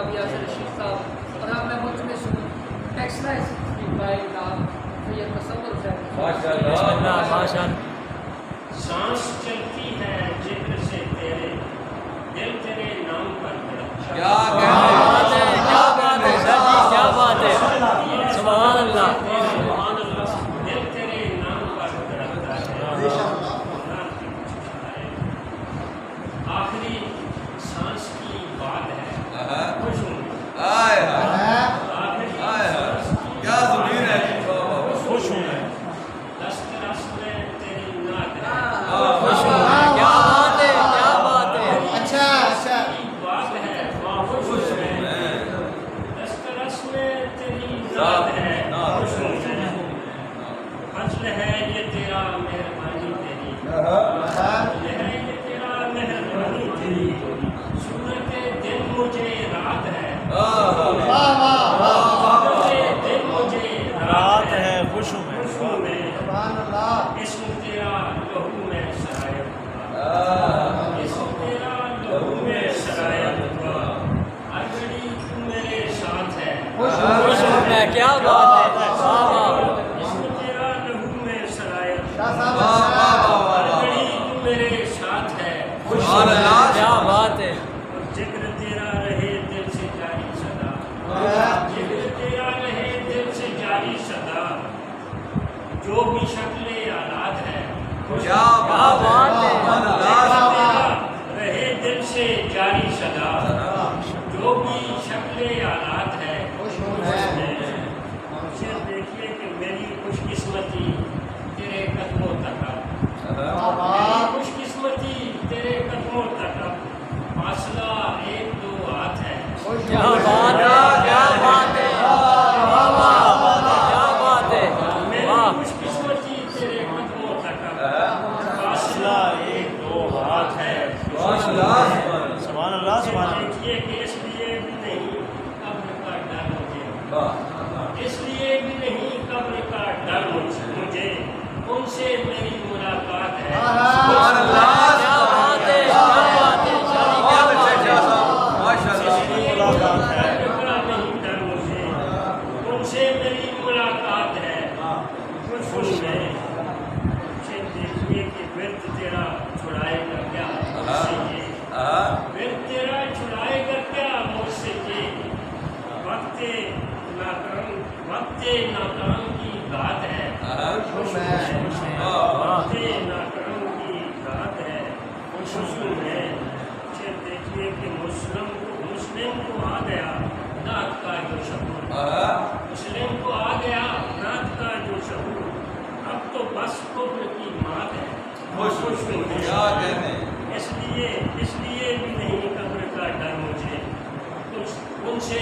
جناب یاسر رشید صاحب، اور اب میں ملتمس ہوں ایکسلائز بائی نام سید تصور صاحب. ماشاءاللہ. سانس چلتی ہے ذکر سے تیرے، دل تیرے نام پر کیا بات ہے، کیا بات ہے سر جی، کیا بات ہے، سبحان اللہ. سبحان اللہ. دل تیرے نام پر دھڑکتا ہے. آخری سانس کی بات ہے، خوش ہوں. آخری سانس کی کیا ضمیر ہے، خوش ہوں. دست رس میں تیری نعت ہے. خوش ہوں. کیا بات ہے، کیا بات ہے. اچھا کی بات ہے، خوش ہوں میں. دست رس میں تیری نعت ہے، خوش ہوں میں. فضل ہے یہ تیرا مہربانی تیری، فضل ہے یہ تیرا مہربانی تیری. صورت دل مجھے رات ہے، صورت دل مجھے رات ہے. خوش ہوں میں. خوش ہوں میں. اسم تیرا لہو میں شرائط ہوا، اسم تیرا لہو میں شرائط ہوا. ہر گھڑی تو میرے ساتھ ہے، خوش ہوں میں. کیا بات ہے، واہ واہ. اسم تیرا لہو میں شرائط ہوا، ہر گھڑی تو میرے ساتھ ہے. سبحان اللہ. کیا بات ہے. اور ذکر تیرا رہے دل سے جاری صدا، ذکر تیرا رہے دل سے جاری صدا. جو بھی شکل آلات ہے، کیا بات ہے. ذکر تیرا رہے دل سے جاری صدا. جو بھی شکل آلات ہے اس میں. شعر دیکھیے کہ میری خوش قسمتی تیرے قدموں تک اب، میری خوش قسمتی تیرے قدموں تک اب. فاصلہ ایک دو ہاتھ ہے. کیا بات ہے، کیا بات ہے، واہ واہ، کیا بات ہے. میری واہ. خوش قسمتی تیرے قدموں تک اب. فاصلہ ایک دو ہاتھ ہے. سبحان اللہ. دیکھیے کہ اس لیے بھی نہیں قبر کا ڈر مجھے، اس لیے بھی نہیں قبر کا ڈر مجھے. ان سے میری ملاقات ہے. سبحان اللہ. کیا بات ہے، کیا بات ہے، شادی کیا بات ہے. اس لیے قبر کا نہیں ڈر مجھے، ان سے میری ملاقات ہے. خوش ہوں میں. اسے دیکھیے کہ ورد تیرا چھڑائے گا کیا مجھ سے یہ، ورد تیرا چھڑائے گا کیا مجھ سے یہ. وقت ناکام کی بات ہے. خوش ہوں میں. وقت ناکام کی بات ہے. خوش ہوں میں. اسے دیکھیے کہ مسلم کو آ گیا نعت کا جو شعور، مسلم کو آ گیا نعت کا جو شعور. اب تو بس کفر کی مات ہے. خوش ہوں میں. اس لیے بھی نہیں قبر کا ڈر مجھے، ان سے